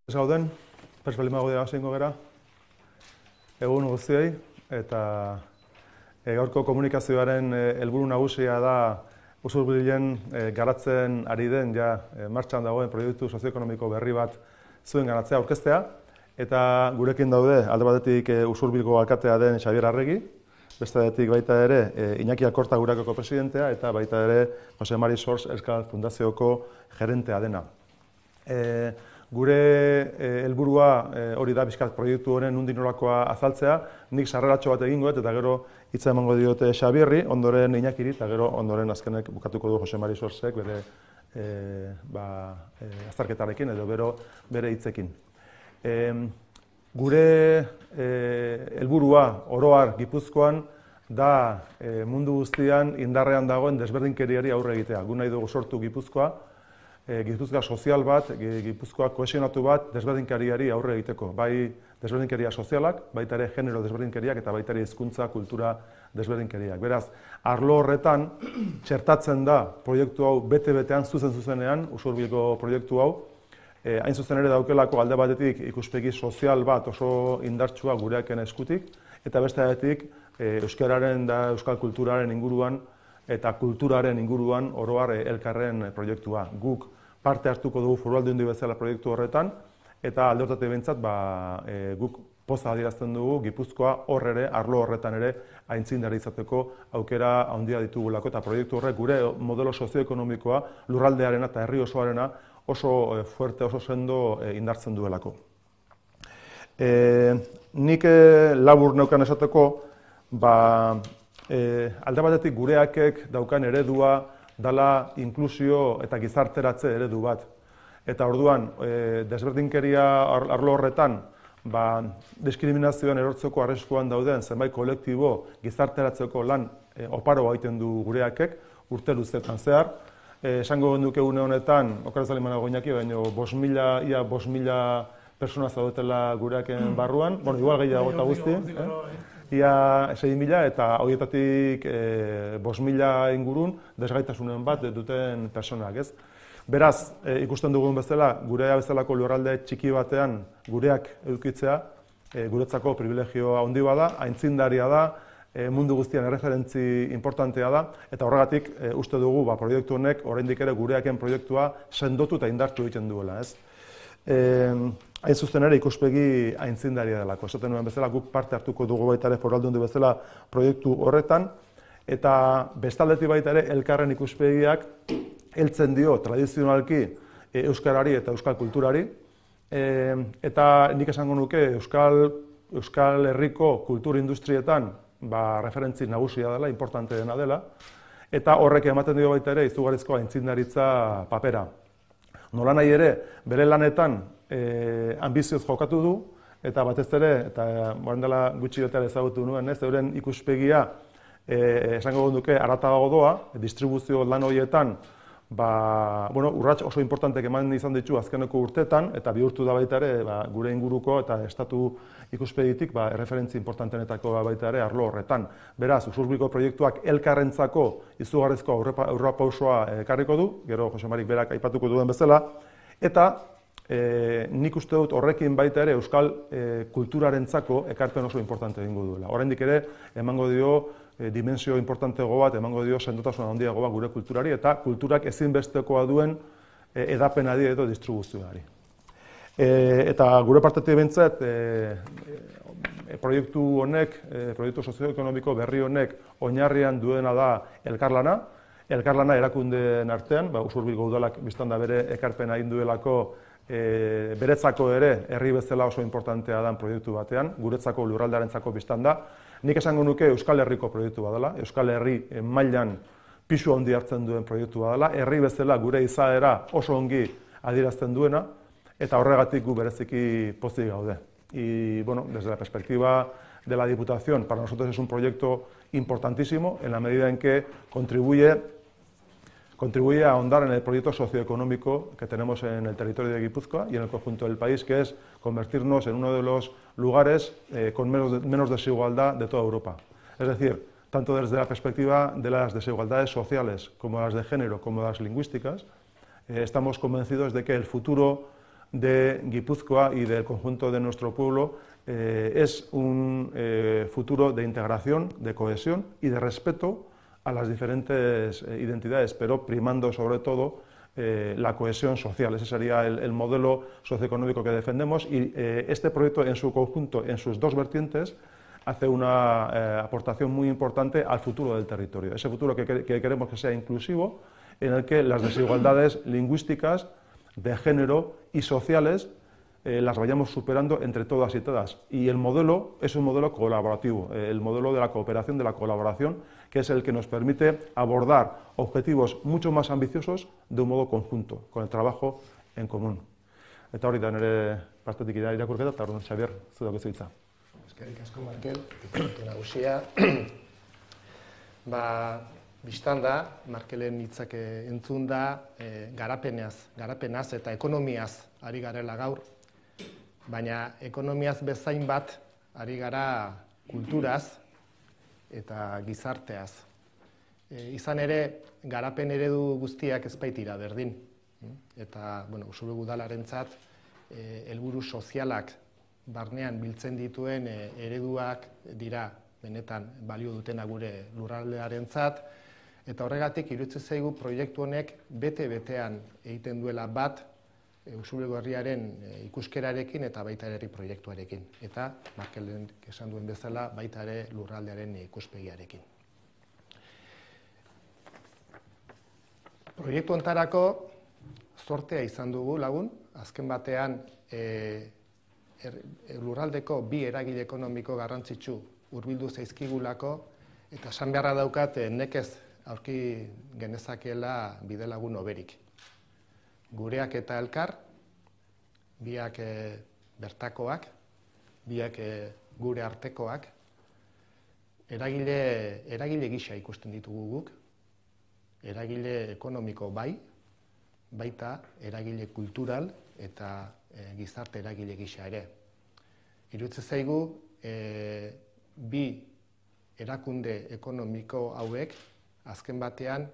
Ez gauden, persbalimago dira zingo gara, egun guztiei, eta gaurko komunikazioaren helburu nagusia da Usurbilen garatzen ari den, martxan dagoen proiektu sozioekonomiko berri bat zuen garatzea aurkeztea, eta gurekin daude alde batetik Usurbilgo alkatea den Xabier Arregi, bestetik baita ere Iñaki Alkorta Gurakoko presidentea, eta baita ere Jose Mari Sors Euskal Fundazioko gerentea dena. Gure helburua hori da bizkat proiektu honen nondik norakoa azaltzea, nik sarreratxo bat egingo eta gero hitza emango diote Xabierri, ondoren Iñakiri eta gero ondoren azkenek bukatuko du Jose Mari Sorsek bere azterketarekin edo bere hitzekin. Gure helburua oroar Gipuzkoan da mundu guztian indarrean dagoen desberdinkeriari aurre egitea. Gu nahi dugu sortu Gipuzkoa, Gipuzkoa sozial bat, Gipuzkoa kohesionatu bat desberdinkeriari aurre egiteko. Bai desberdinkeria sozialak, baita ere genero desberdinkeriak eta baita ere hizkuntza, kultura desberdinkeriak. Beraz, arlo horretan txertatzen da proiektu hau bete-betean, zuzenean, Usurbilgo proiektu hau, hain zuzen ere daukelako alde batetik ikuspegi sozial bat oso indartsua gureaken eskutik, eta beste batetik euskararen da euskal kulturaren inguruan eta kulturaren inguruan oroar elkarren proiektua. Guk parte hartuko dugu Foru Aldundi bezala proiektu horretan, eta alde horretatik behintzat guk poza adierazten dugu Gipuzkoa hor ere, arlo horretan ere, aitzindari izateko aukera handia ditugulako, eta proiektu horrek gure modelo sozioekonomikoa lurraldearena eta herri osoarena oso fuerte, oso sendo indartzen duelako. Nik labur neukan esateko, alde batetik gureakek daukan eredua dala inklusio eta gizarteratze eredu bat. Eta orduan, desberdinkeria arlo horretan, diskriminazioan erortzeko arriskuan dauden zenbait kolektibo gizarteratzeko lan oparo egiten du gureakek, urte luzetan zehar. Esango genuke une honetan, okeraz alimanago Iñaki, baina 5.000 persona zaudetela gureaken barruan, bueno, igual gehiago eta guzti, ia 6.000 eta horietatik 5.000 ingurun desgaitasunen bat duten personak, ez? Beraz, ikusten dugun bezala, gurea bezalako lurralde txiki batean gureak edukitzea, guretzako privilegio handi bada, aitzindaria da, mundu guztian erreferentzi importantea da, eta horregatik uste dugu proiektu honek oraindik ere gureaken proiektua sendotu eta indartu egiten duela, ez? Hain zuzen ere ikuspegi aitzindaria delako. Esaten nuen bezala guk parte hartuko dugu baita ere Foru Aldundi bezala proiektu horretan, eta bestaldetik baita ere elkarren ikuspegiak heltzen dio tradizionalki euskarari eta euskal kulturari, eta nik esango nuke euskal herriko kultur industrietan referentzi nagusia dela, importante dena dela, eta horrek ematen dio baita ere izugarrizko aitzindaritza papera. Nolanahi ere, bere lanetan ambizioz jokatu du, eta batez ere, eta moren dela gutxi betela ezagutu nuen, euren ikuspegia esango duke haratago doa, distribuzio lan horietan, urrats oso importantek eman izan ditu azkeneko urtetan, eta bihurtu da baita ere gure inguruko eta estatu ikuspegitik erreferentzi importantenetako baita ere arlo horretan. Beraz, Usurbilgo proiektuak elkarrentzako izugarrizko aurrerapausoa ekarriko du, gero Jose Marik berak aipatuko duen bezala, eta nik uste dut horrekin baita ere euskal kulturarentzako ekarpen oso importante egingo duela. Oraindik ere emango dio dimensio importantego bat, emango dio sendotasun handiago bat gure kulturari, eta kulturak ezinbestekoa duen edapenari edo distribuzioari. Eta gure partetik behintzat, proiektu honek, proiektu sozioekonomiko berri honek oinarrian duena da elkarlana. Elkarlana erakundeen artean, Usurbilgo udalak biztan da bere ekarpena egin duelako beretzako ere herri bezala oso importantea den proiektu batean, guretzako lurraldearentzako biztan da. Nik esango nuke Euskal Herriko proiektu badala, Euskal Herri mailan pisu handi hartzen duen proiektu badala, herri bezala gure izaera oso ongi adierazten duena, eta horregatik gu bereziki pozik gaude. Y bueno, desde la perspectiva de la Diputación, para nosotros es un proyecto importantísimo en la medida en que contribuye a ahondar en el proyecto socioeconómico que tenemos en el territorio de Guipúzcoa y en el conjunto del país, que es convertirnos en uno de los lugares con menos desigualdad de toda Europa. Es decir, tanto desde la perspectiva de las desigualdades sociales, como las de género, como las lingüísticas, estamos convencidos de que el futuro de Guipúzcoa y del conjunto de nuestro pueblo es un futuro de integración, de cohesión y de respeto a las diferentes identidades, pero primando sobre todo la cohesión social. Ese sería el modelo socioeconómico que defendemos y este proyecto en su conjunto, en sus dos vertientes, hace una aportación muy importante al futuro del territorio. Ese futuro que queremos que sea inclusivo, en el que las desigualdades lingüísticas, de género y sociales las vayamos superando entre todas y todas. Y el modelo es un modelo colaborativo, el modelo de la cooperación, de la colaboración, que es el que nos permite abordar objetivos mucho más ambiciosos de un modo conjunto, con el trabajo en común. Eta hori da nire partetik irakurketa, eta orduan Xabier, zu daukazu hitza. Eskerrik asko, Markel, diputatu nagusia. Bistan da, Markelen hitzak entzun da, garapenaz eta ekonomiaz ari garela gaur, baina ekonomiaz bezain bat ari gara kulturaz eta gizarteaz. Izan ere, garapen eredu guztiak ez baitira berdin. Eta, Usurbilgo udalarentzat, helburu sozialak barnean biltzen dituen ereduak dira benetan balio dutena gure lurraldearentzat, eta horregatik iruditzen zaigu proiektu honek bete-betean egiten duela bat Usurbilgo herriaren ikuskerarekin eta baita ere herri proiektuarekin. Eta, Markelen esan duen bezala, baita ere lurraldearen ikuspegiarekin. Proiektu hontarako zortea izan dugu lagun, azken batean lurraldeko bi eragile ekonomiko garrantzitsu hurbildu zaizkigulako, eta esan beharra daukat nekez aurki genezakeela bidelagun hoberik. Gureak eta elkar, biak bertakoak, biak gure artekoak, eragile gisa ikusten ditugu guk, eragile ekonomiko bai, baita eragile kultural eta gizarte eragile gisa ere. Iruditzen zaigu, bi erakunde ekonomiko hauek, azken batean,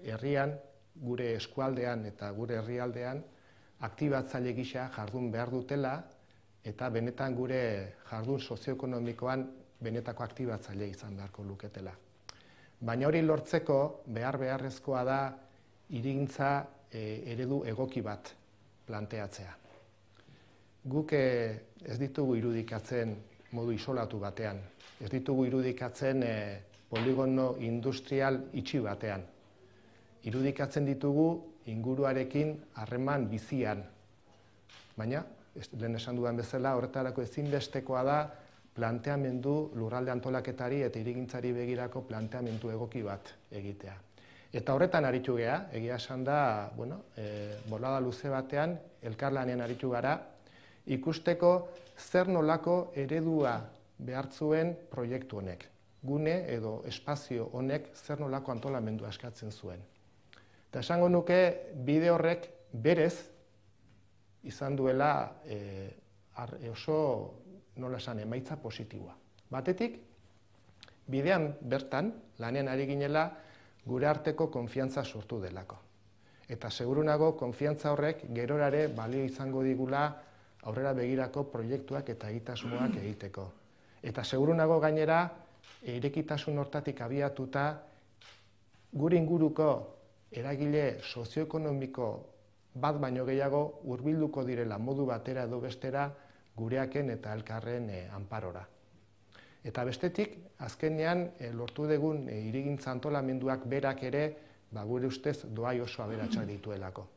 herrian, gure eskualdean eta gure herrialdean, aktibatzaile gisa jardun behar dutela, eta benetan gure jardun sozioekonomikoan benetako aktibatzaile izan beharko luketela. Baina hori lortzeko beharrezkoa da hirigintza eredu egoki bat planteatzea. Guk ez ditugu irudikatzen modu isolatu batean, ez ditugu irudikatzen poligono industrial itxi batean. Irudikatzen ditugu inguruarekin harreman bizian. Baina, lehen esan dudan bezala, horretarako ezinbestekoa da planteamendu lurralde antolaketari eta hirigintzari begirako planteamendu egoki bat egitea. Eta horretan aritu gea, egia esan da, bolada luze batean, elkarlanean aritu gara, ikusteko zer nolako eredua behartzuen proiektu honek. Gune edo espazio honek zer nolako antolamendua eskatzen zuen. Eta esango nuke bide horrek berez izan duela oso, nola esan, emaitza positiboa. Batetik, bidean bertan, lanean ari ginela, gure arteko konfiantza sortu delako. Eta segurunago, konfiantza horrek gerorare balio izango digula aurrera begirako proiektuak eta egitasmoak egiteko. Eta segurunago gainera, irekitasun hortatik abiatuta, gure inguruko eragile sozioekonomiko bat baino gehiago hurbilduko direla modu batera edo bestera gureaken eta elkarren anparora. Eta bestetik, azkenean lortu dugun hirigintza antolamenduak berak ere gure ustez doai oso aberatsak dituelako.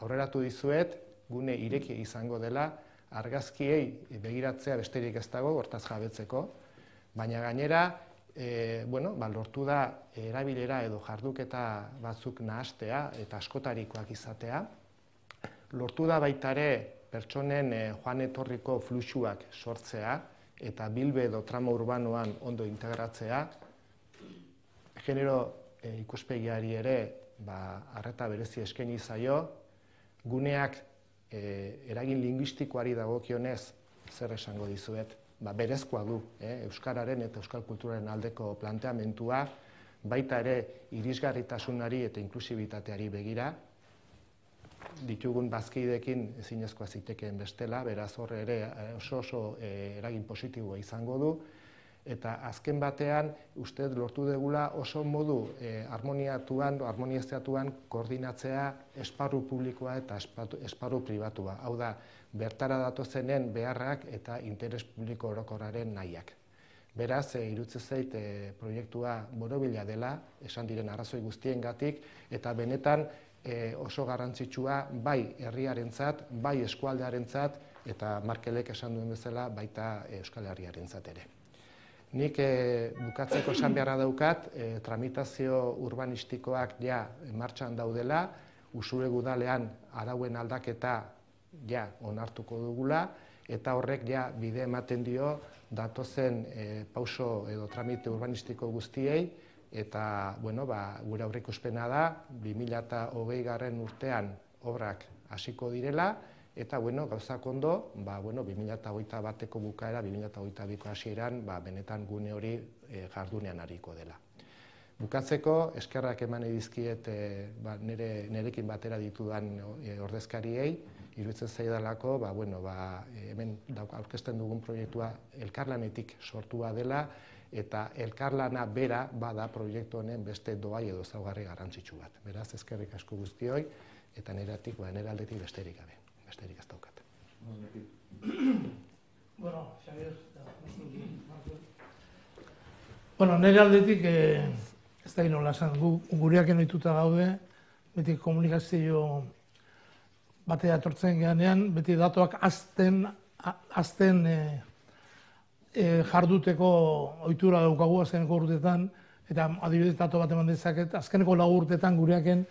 Aurreratu dizuet, gune ireki izango dela, argazkiei begiratzea besterik ez dago, hortaz jabetzeko, baina gainera, lortu da erabilera edo jarduketa batzuk nahastea eta askotarikoak izatea. Lortu da baita ere pertsonen joan etorriko fluxuak sortzea eta bilbe edo trama urbanoan ondo integratzea. Genero ikuspegiari ere arreta berezi eskaini zaio. Guneak eragin linguistikoari dagokionez zer esango dizuet. Berezkoa du euskararen eta euskal kulturaren aldeko planteamentua, baita ere irisgarritasunari eta inklusibitateari begira. ditugun bazkideekin ezinezkoa zitekeen bestela, beraz hor ere oso eragin positiboa izango du. Eta azken batean, uste lortu degula oso modu harmoniazatuan koordinatzea esparru publikoa eta esparru pribatua. Hau da, bertara datozenen beharrak eta interes publiko orokorraren nahiak. Beraz, iruditzen zait proiektua borobila dela, esan diren arrazoi guztiengatik, eta benetan oso garrantzitsua bai herriarentzat, bai eskualdearentzat, eta Markelek esan duen bezala baita Euskal Herriarentzat ere. Nik bukatzeko esan beharra daukat, tramitazio urbanistikoak ja martxan daudela, Usuregu udalean arauen aldaketa ja onartuko dugula, eta horrek ja bide ematen dio datozen pauso edo tramite urbanistiko guztiei, eta gure aurreikuspena da 2020 urtean obrak hasiko direla, eta gauzak ondo, 2021ko bukaera, 2022ko hasieran benetan gune hori jardunean hariko dela. Bukatzeko, eskerrak eman dizkiet nerekin batera ditudan ordezkariei, iruditzen zaidalako, hemen aurkezten dugun proiektua elkarlanetik sortua dela, eta elkarlana bera bada proiektu honen beste doai edo ezaugarri garrantzitsu bat. Beraz, eskerrik asko guztioi, eta nire aldetik besterik gabe. Besterik ez daukat. Nire aldetik, ez da inola esan, gureak enoituta gaude, beti komunikazio batea etortzen geanean, beti datuak azten jarduteko ohitura daukagu azkeneko urteetan, eta adibidez datu bat eman dezaket, azkeneko 4 urteetan gureaken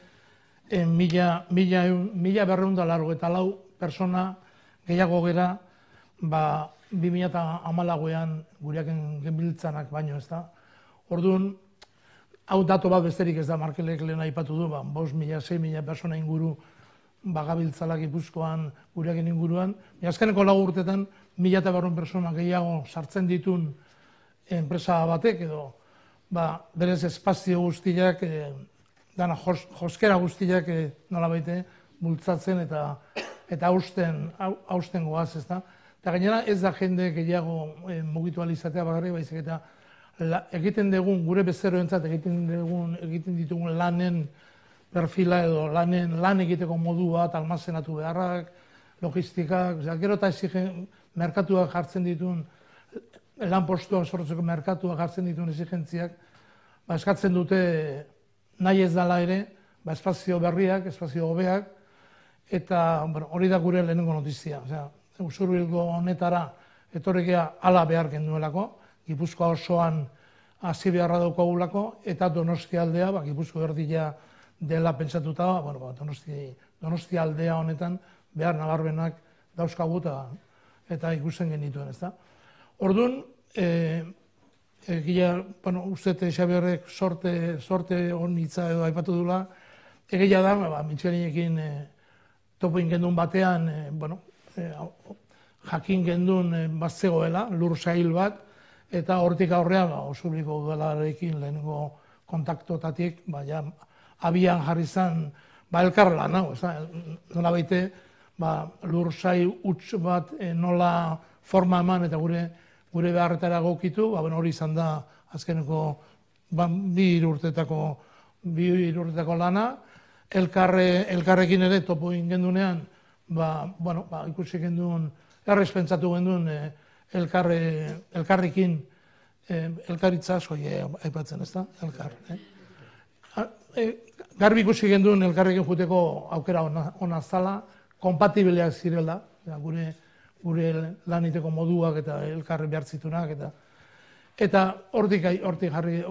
1.284 persona gehiago gera 2014an gureaken genbiltzanak baino, ez da. Orduan, hau datu bat besterik ez da, Markelek lehen aipatu du, 5.000-6.000 persona inguru gabiltzala Gipuzkoan gureaken inguruan. Azkeneko 4 urteetan 1.200 persona gehiago sartzen ditun enpresa batek edo berez espazio guztiak, dana joskera guztiak nola baite bultzatzen eta hausten goaz, ez da. Eta gainera ez da jende gehiago mugitu alizatea bagarri, baizik eta egiten dugun, gure bezeroentzat egiten ditugun lanen perfila edo lan egiteko modu bat, almazenatu beharrak, logistikak, gero eta merkatuak jartzen dituen, lan postuak sortzeko merkatuak jartzen dituen exigentziak, eskatzen dute nahi ez dela ere, espazio berriak, espazio hobeak, eta hori da gure lehenengo notizia. Usurbilgo honetara etorrikea hala behar genuelako, Gipuzkoa osoan hasi beharra daukagulako, eta Donostia aldea, Gipuzko erdia dela pentsatuta, Donostia aldea honetan behar nabarbenak dauzkagu eta ikusten genituen, ez da. Orduan, uste Xabierrek sorte honitza edo aipatu dula, egia da, Mitxelinekin topoin gendun batean, jakin gendun bat zegoela, lur sail bat, eta hortik aurrean, Usurbiliko udalarekin lehenengo kontaktotatik, abian jarri zen, elkarlan, nola baite, lur sail huts bat nola forma eman eta gure beharretara gokitu, hori izan da azkeneko 2 urtetako lana, elkarrekin ere topo ingendunean, ikusi genduen, errespentsatu genduen elkarrekin, elkaritza asko aipatzen, ez da, elkar. Garbi ikusi genduen elkarrekin juteko aukera ona zala, kompatibileak zirela, gure laniteko moduak eta elkarri behartzitunak, eta hortik jarri,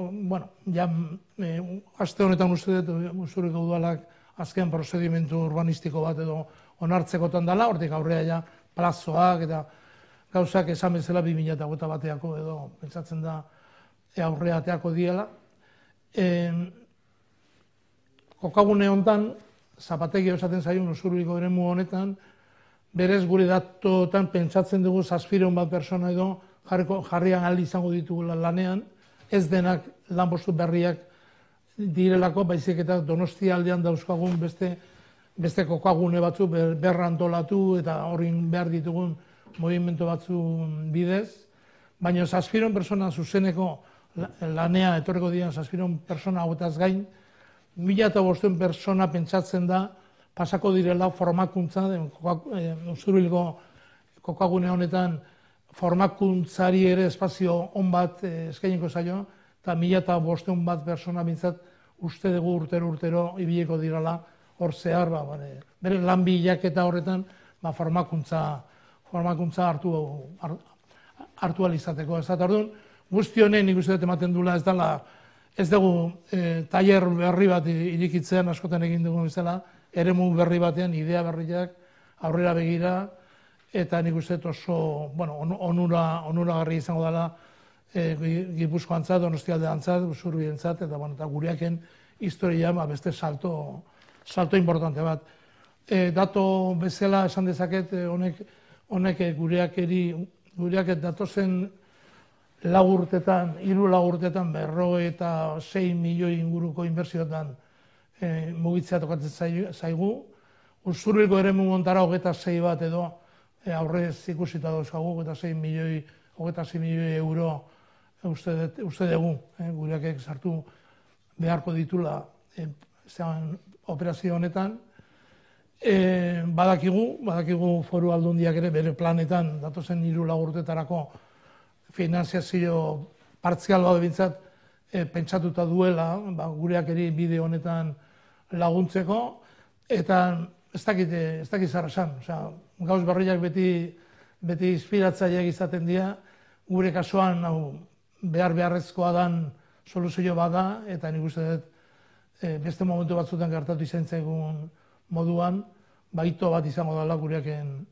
aste honetan uste dut Usuriko udalak azken prozedimentu urbanistiko bat edo onartzekotan dela, hortik aurrea plazoak eta gauzak esan bezala 2021eako edo pentsatzen da aurreateako diela. Kokagune honetan, zapategio esaten zaion Usuriko eremu honetan, berez gure datotan pentsatzen dugu 700 bat persona edo jarrian aldi izango ditugula lanean, ez denak lanpostu berriak direlako, baizik eta Donostia aldean dauzkagun beste beste kokagune batzu berrantolatu eta horrin behar ditugun movimentu batzu bidez, baina 700 persona zuzeneko lanea etorreko dian 700 persona hauetaz gain, 1500 persona pentsatzen da pasako direla formakuntza, Usurbilgo kokagune honetan formakuntzari ere espazio on bat eskainiko zaio, eta 1500 bat persona bintzat uste dugu urtero ibiliko dirala hor zehar, bere lan bilaketa horretan formakuntza hartu alizateko. Ez da, orduan, guzti honen ikusi dut ematen duela ez dugu tailer berri bat irekitzean askotan egin dugu bezala, eremu berri batean, idea berriak aurrera begira, eta nik uste oso onuragarri izango dela Gipuzkoantzat, Donostialdeantzat, Usurbilentzat, eta gureaken historia beste salto importante bat. Dato bezala esan dezaket, honek gureak datozen lagurtetan, 3 lagurtetan 56 milioi inguruko inbertsioetan mugitzea tokatzen zaigu. Usurbilgo eremu montara 26 bat edo aurrez ikusita dauzkagu, 26 milioi euro uste dugu, gureak sartu beharko ditula operazio honetan. Badakigu Foru Aldundiak ere bere planetan datozen 3 lagurtetarako finanziazio partzial bat bintzat pentsatuta duela, gureak ere bide honetan laguntzeko, eta ez dakit zer esan. Gauz berriak beti inspiratzaileak izaten dira, gure kasuan beharrezkoa dan soluzio bada, eta nik uste dut beste momentu batzutan gertatu izan zaigun moduan, baito bat izango dela gureaken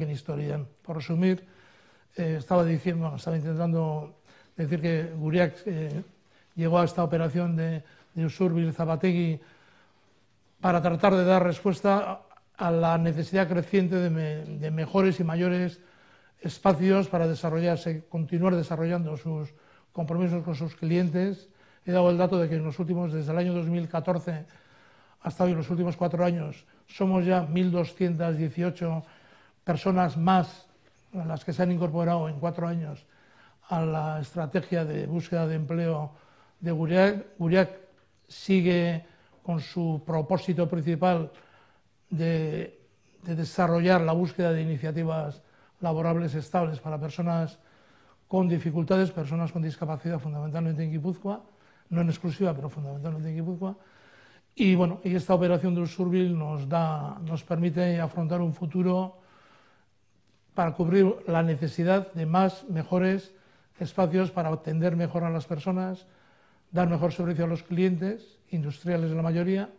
historian. Por resumir, estaba intentando decir que gureak llegó a esta operación de Usurbil Zapategui para tratar de dar respuesta a la necesidad creciente de mejores y mayores espacios para continuar desarrollando sus compromisos con sus clientes. He dado el dato de que desde el año 2014 hasta hoy, los últimos 4 años, somos ya 1.218 personas más las que se han incorporado en 4 años a la estrategia de búsqueda de empleo de Gureak. Gureak sigue con su propósito principal de desarrollar la búsqueda de iniciativas laborables estables para personas con dificultades, personas con discapacidad, fundamentalmente en Guipúzcoa, no en exclusiva, pero fundamentalmente en Guipúzcoa. Y esta operación de Usurbil nos permite afrontar un futuro para cubrir la necesidad de mejores espacios para atender mejor a las personas, dar mejor servicio a los clientes, industriales en la mayoría.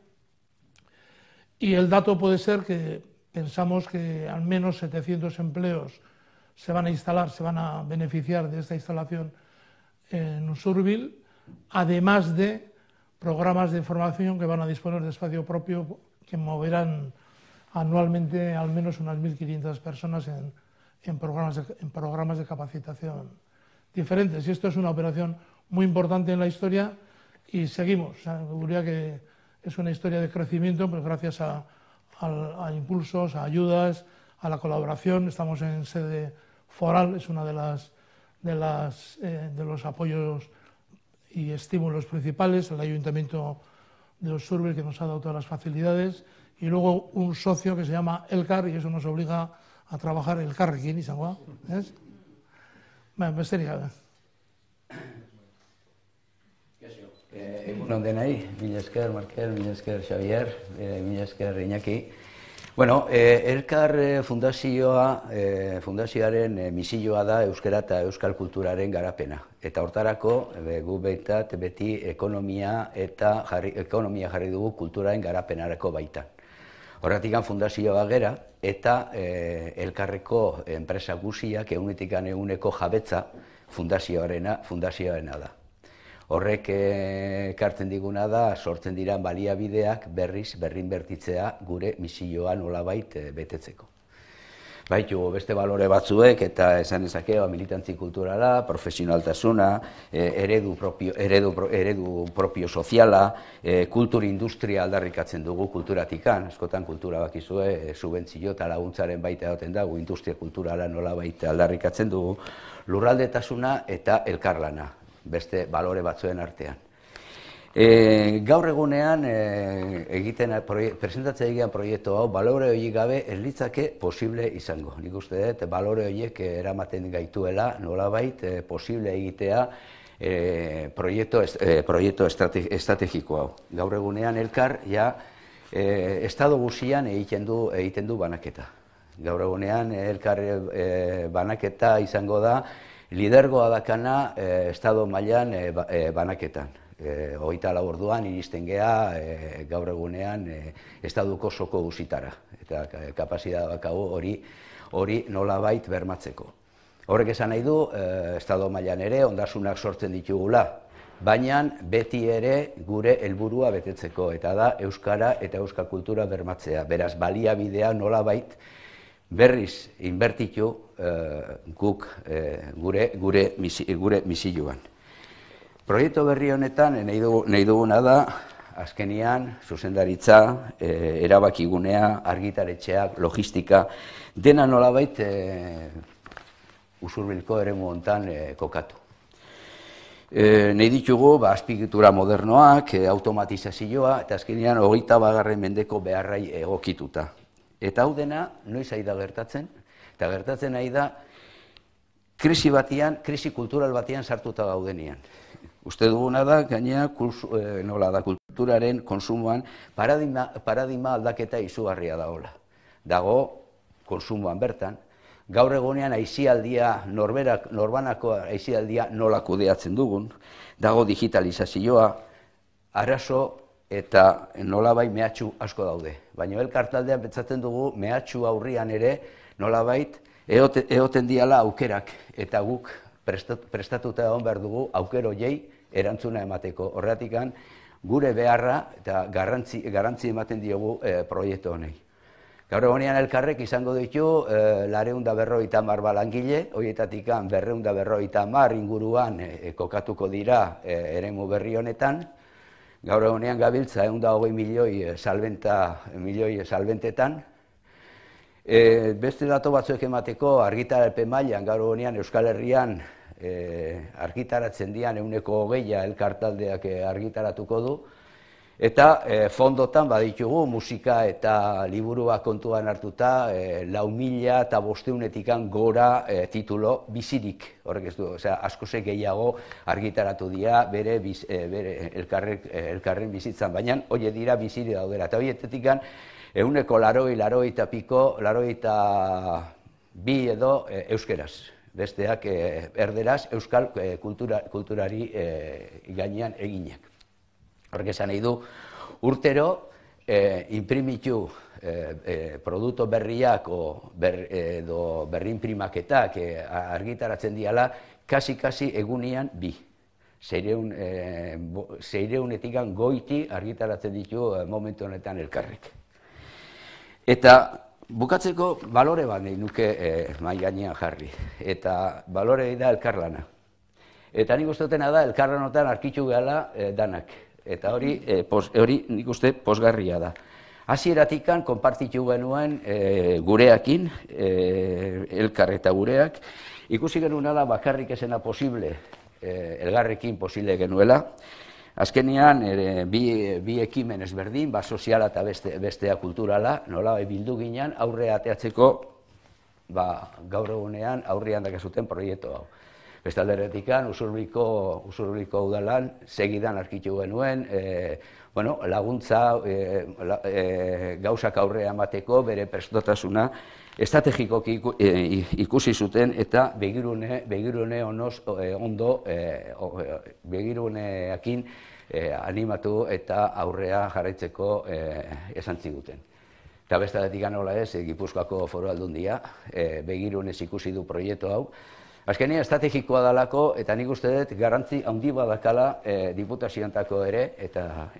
Y el dato puede ser que pensamos que al menos 700 empleos se van a beneficiar de esta instalación en Usurbil, además de programas de formación que van a disponer de espacio propio que moverán anualmente al menos unas 1.500 personas en programas de capacitación diferentes. Y esto es una operación muy importante en la historia y seguimos. Diría que es una historia de crecimiento, pues gracias a impulsos, a ayudas, a la colaboración. Estamos en sede foral, es una de los apoyos y estímulos principales, el Ayuntamiento de Usurbil, que nos ha dado todas las facilidades, y luego un socio que se llama Elkar, y eso nos obliga a trabajar elkarrekin izangoa, ez? Besterik gabe. Egun denei, mila esker Markel, mila esker Xavier, mila esker Iñaki. Bueno, Elkar fundazioaren misioa da euskara eta euskal kulturaren garapena. Eta hortarako, gu behintzat beti ekonomia jarri dugu kulturaren garapenarako baitan. Horretik fundazioa gera eta Elkarreko enpresa guziak eguneko jabetza fundazioarena da. Horrek ekartzen diguna da, sortzen diran baliabideak berriz berrinbertitzea gure misioa nolabait betetzeko. Baitu beste balore batzuek eta esan ezake militantzi kulturala, profesionaltasuna, eredu propio soziala, kultur industria aldarrikatzen dugu kulturatikan, askotan kultura bakizue, subentzio eta laguntzaren baita egoten dago, industria kulturala nola baita aldarrikatzen dugu, lurraldetasuna eta elkarlana, beste balore batzuen artean. Gaur egunean presentatzea egian proiektu hau, balore horiek gabe ez litzake posible izango. Nik uste dut, balore horiek eramaten gaituela, nolabait posible egitea proiektu estrategiko hau. Gaur egunean elkar, estado guzian egiten du banaketa. Gaur egunean elkar banaketa izango da, lidergoa dakana estado mailan banaketan. 24 orduan iristen gea gaur egunean estaduko soko guzitara eta kapazitatea daukagu hori nolabait bermatzeko. Horrek esan nahi du estado mailan ere ondasunak sortzen ditugula, baina beti ere gure helburua betetzeko eta da euskara eta euskal kultura bermatzea. Beraz baliabidea nolabait berriz inbertitu guk gure misioan. Proiektu berri honetan nahi duguna da, azkenian, zuzendaritza, erabakigunea, argitaretxeak, logistika, dena nolabait Usurbilko eremu hontan kokatu. Nahi ditugu, azpiegitura modernoak, automatizazioa, eta azkenian 21. mendeko beharrai egokituta. Eta hau dena, noiz ari da gertatzen? Eta gertatzen ari da, krisi kultural batean sartuta gaudenean. Uste duguna da, gainera, kulturaren konsumoan paradigma aldaketa izugarria dagoela. Dago konsumoan bertan, gaur egunean aisialdia, norbanako aisialdia nola kudeatzen dugun, dago digitalizazioa, arazo eta nolabait mehatxu asko daude. Baina elkartaldean pentsatzen dugu mehatxu aurrian ere nolabait egoten diala aukerak eta guk prestatuta egon behar dugu aukero jei erantzuna emateko. Horretikan gure beharra eta garrantzi ematen diogu proiektu honei. Gaur egunean elkarrek izango ditu 250 langile, horietatik 250 inguruan kokatuko dira eremu berri honetan. Gaur egunean gabiltza 120 milioi salbentetan. Beste datu batzuek emateko argitaralpen mailan gaur egunean Euskal Herrian argitaratzen dian 20% elkartaldeak argitaratuko du. Eta fondotan baditugu musika eta liburua kontuan hartuta 4.500-500-etik gora titulo bizirik. Horrek ez du, askoz gehiago argitaratu dira bere elkarren bizitzan, baina hori dira biziri daudera. Eta horietetik 182 edo euskeraz. Besteak erderaz euskal kulturari gainean eginak. Horrek esan nahi du, urtero inprimitu produktu berriak edo berrinprimaketak argitaratzen diala, kasi egunean 2. 600-etik goiti argitaratzen ditu momentu honetan elkarrek. Eta bukatzeko balore bat nahi nuke mahai gainean jarri, eta balore da elkarlana. Eta nik ustotena da elkarlanotan arkitu gehala danak. Eta hori nik uste pozgarria da. Hasieratik konpartitu genuen gureakin, elkar eta gureak, ikusi genuen ala bakarrik esena posible, elgarrekin posible genuela. Azkenean, bi ekimen ezberdin, soziala eta bestea kulturala, nola bildu ginen aurre ateatzeko gaur egunean aurrean dakazuten proiektu hau. Beste alderetik, Usurbilko udalan, segidan arkitu genuen, laguntza gauzak aurrea emateko, bere prestotasuna, estrategikoki ikusi zuten eta begirune begiruneakin animatu eta aurrea jarraitzeko esan ziguten. Eta beste aldetik nola ez, Gipuzkoako Foru Aldundia, begirunez ikusi du proiektu hau, Azkenean estrategikoa dalako, eta nik uste dut garrantzi handi badakala diputazioantako ere, eta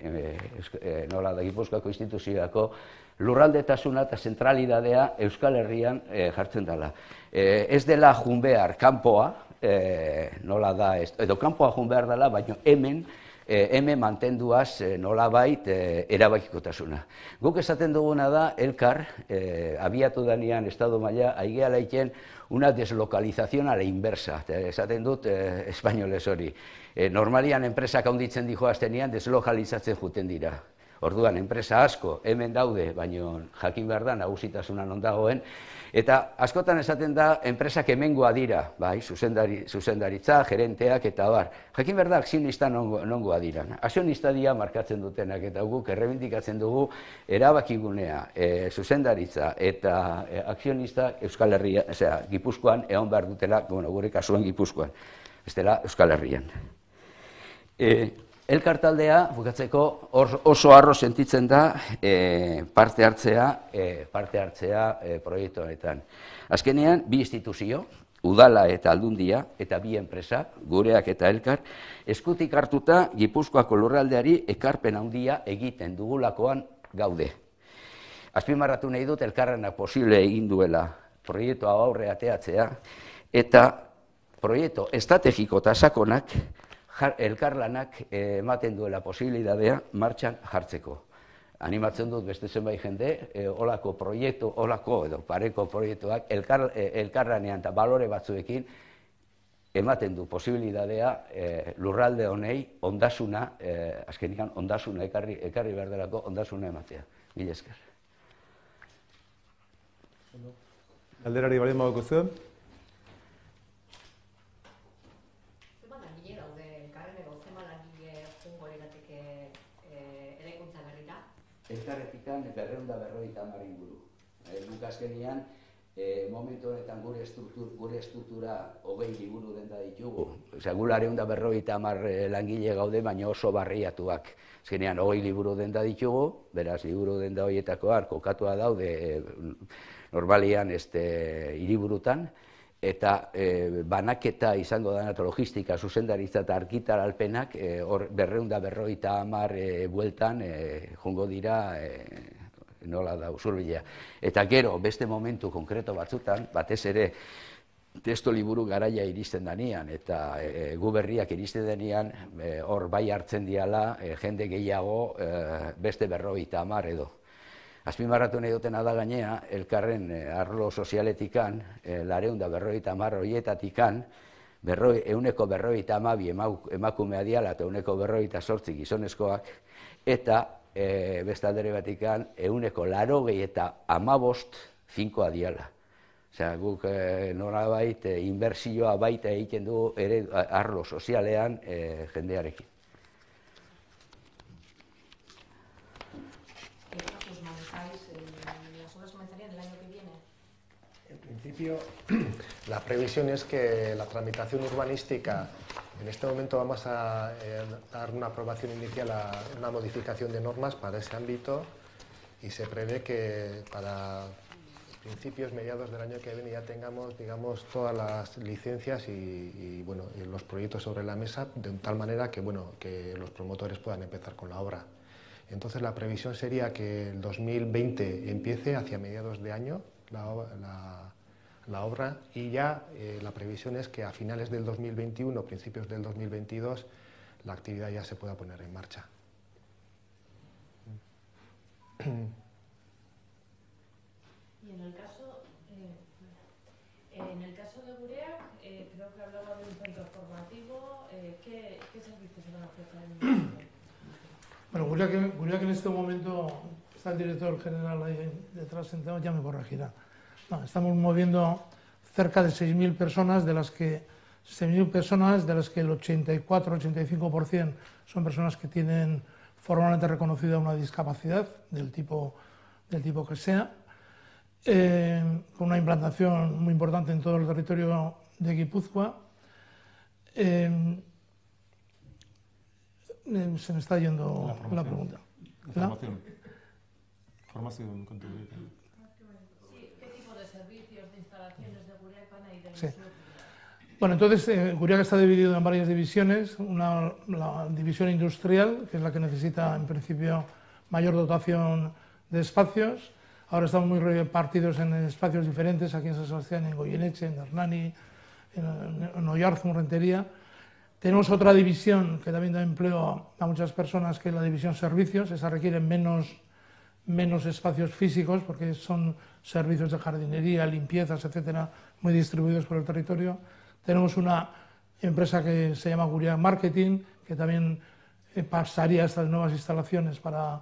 nola da Gipuzkoako instituzioako lurraldetasuna eta zentralidadea Euskal Herrian jartzen dela. Ez dela jun behar kanpoa, nola da, edo kanpoa jun behar dela, baina hemen mantenduaz nolabait erabakikotasuna. Guk esaten duguna da, elkar, abiatu danean estado maila, aigeala iken una deslocalización a la inversa, esaten dut espainolez hori. Normalian enpresak handitzen dijoaztenean deslokalizatzen juten dira. Orduan, enpresa asko hemen daude, baina jakin behar da nagusitasuna non dagoen, eta askotan esaten da enpresak hemengoa dira, bai, zuzendaritza, gerenteak eta bar. Jakin behar da akzionista nongoa dira. Akzionista dira markatzen dutenak eta guk errebindikatzen dugu erabakigunea, zuzendaritza eta akzionista Euskal Herria, Gipuzkoan egon behar dutela, gure kasuan Gipuzkoan, ez dela Euskal Herrian. Elkartaldea, bukatzeko, oso harro sentitzen da parte hartzea proiektu honetan. Azkenean, bi instituzio, Udala eta Aldundia, eta bi enpresa, gureak eta elkar, eskutik hartuta Gipuzkoako lurraldeari ekarpen handia egiten dugulakoan gaude. Azpimarratu nahi dut elkarrenak posible egin duela proiektua aurre ateatzea, eta proiektu estrategiko eta sakonak elkarlanak ematen duela posibilitatea martxan jartzeko. Animatzen dut beste zenbait jende, olako proiektu, olako edo pareko proiektuak elkarlanean eta balore batzuekin ematen du posibilitatea lurralde honei ondasuna, azkenikan ondasuna ekarri behar delako ondasuna ematea. Mila esker. Alderari balin badoko zuen? Elkarretikan 250 inguru. Guk azkenean, momentu honetan gure estruktura 20 liburu denda ditugu. Gula 250 langile gaude, baina oso barriatuak. Azkenean 20 liburu denda ditugu, beraz, liburu denda horietakoak kokatua daude normalian hiriburutan, eta banaketa izango dena eta logistika, zuzendaritza eta argitaralpenak 250 bueltan jongo dira nola da usurbilea. Eta gero, beste momentu konkreto batzutan, batez ere testo liburu garaia iristen denean, eta gu berriak iristen denean, hor bai hartzen diala jende gehiago beste 250 edo. Azpimarratu nahi dutena da gainea, elkarren arlo sozialetikan, 250 horietatikan, 152 emakumea diala eta 158 gizonezkoak, eta beste aldere batikan, 185 finkoa diala. Osea, guk nolabait inbertsioa baita egiten du ere arlo sozialean jendearekin. En principio, la previsión es que la tramitación urbanística, en este momento vamos a dar una aprobación inicial a una modificación de normas para ese ámbito y se prevé que para principios, mediados del año que viene ya tengamos, digamos, todas las licencias y los proyectos sobre la mesa de tal manera que, que los promotores puedan empezar con la obra. Entonces la previsión sería que el 2020 empiece hacia mediados de año la obra y ya la previsión es que a finales del 2021, principios del 2022, la actividad ya se pueda poner en marcha. Y en el caso de Gureak, creo que hablaba de un centro formativo. ¿Qué servicios se van a ofrecer en el centro? Bueno, Gureak en este momento, está el director general ahí detrás sentado, ya me corregirá. No, estamos moviendo cerca de 6.000 personas, de las que el 84-85% son personas que tienen formalmente reconocida una discapacidad del tipo que sea, con una implantación muy importante en todo el territorio de Guipúzcoa. Se me está yendo la pregunta. Formación con tu vida. Sí, ¿qué tipo de servicios, de instalaciones de Gureak van a ir en Sí. Bueno, entonces, Guriak está dividido en varias divisiones. La división industrial, que es la que necesita, en principio, mayor dotación de espacios. Ahora estamos muy repartidos en espacios diferentes, aquí en San Sebastián, en Goyeneche, en Hernani, en Oyarzun, Rentería. Tenemos otra división que también da empleo a muchas personas, que es la división servicios. Esa requiere menos espacios físicos, porque son servicios de jardinería, limpiezas, etcétera, muy distribuidos por el territorio. Tenemos una empresa que se llama Guriak Marketing, que también pasaría a estas nuevas instalaciones para...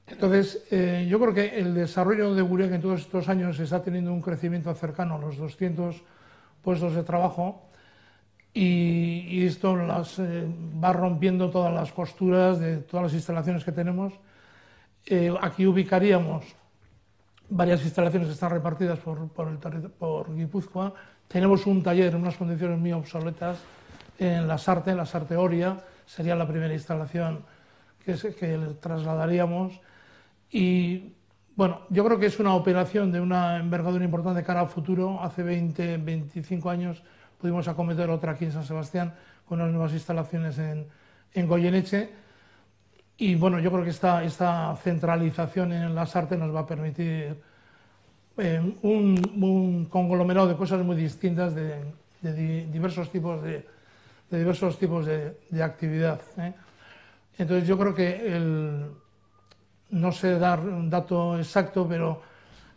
Entonces, yo creo que el desarrollo de Guriak en todos estos años está teniendo un crecimiento cercano a los 200 puestos de trabajo, y esto va rompiendo todas las costuras de todas las instalaciones que tenemos. Aquí ubicaríamos varias instalaciones que están repartidas por Guipúzcoa. Tenemos un taller en unas condiciones muy obsoletas en Lasarte Oria, sería la primera instalación que trasladaríamos. Y bueno, yo creo que es una operación de una envergadura importante de cara al futuro. Hace 20-25 años pudimos acometer otra aquí en San Sebastián con unas nuevas instalaciones en Goyeneche. Y bueno, yo creo que esta centralización en Lasarte nos va a permitir un conglomerado de cosas muy distintas, de diversos tipos de actividad. Entonces yo creo que no sé dar un dato exacto, pero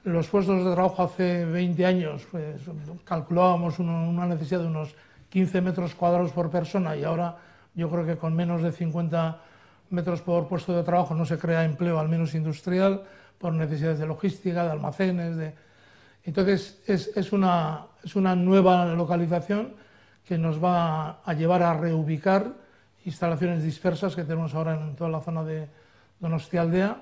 los puestos de trabajo hace 20 años pues, calculábamos una necesidad de unos 15 metros cuadrados por persona, y ahora yo creo que con menos de 50 metros por puesto de trabajo no se crea empleo, al menos industrial, por necesidades de logística, de almacenes. Entonces es una nueva localización que nos va a llevar a reubicar instalaciones dispersas que tenemos ahora en toda la zona de Donostialdea,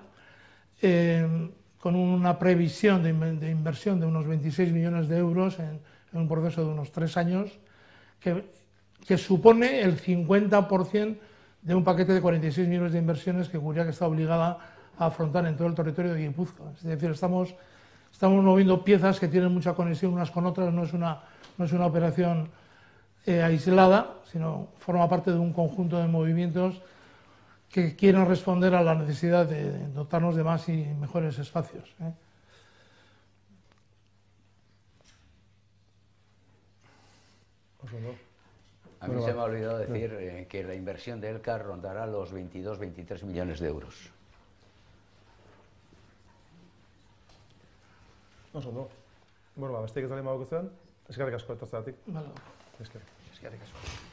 con una previsión de inversión de unos 26 millones de euros en un proceso de unos 3 años, que supone el 50% de un paquete de 46 millones de inversiones que Guriak está obligada a afrontar en todo el territorio de Guipúzcoa. Es decir, estamos moviendo piezas que tienen mucha conexión unas con otras, no es una operación aislada, sino forma parte de un conjunto de movimientos que quieren responder a la necesidad de dotarnos de más y mejores espacios. A mí se me ha olvidado decir que la inversión de Elkar rondará los 22-23 millones de euros. Oso, bueno, besteik ez da lehen baduko zen, eskerrik asko etortzeagatik. Vale. Eskerrik asko.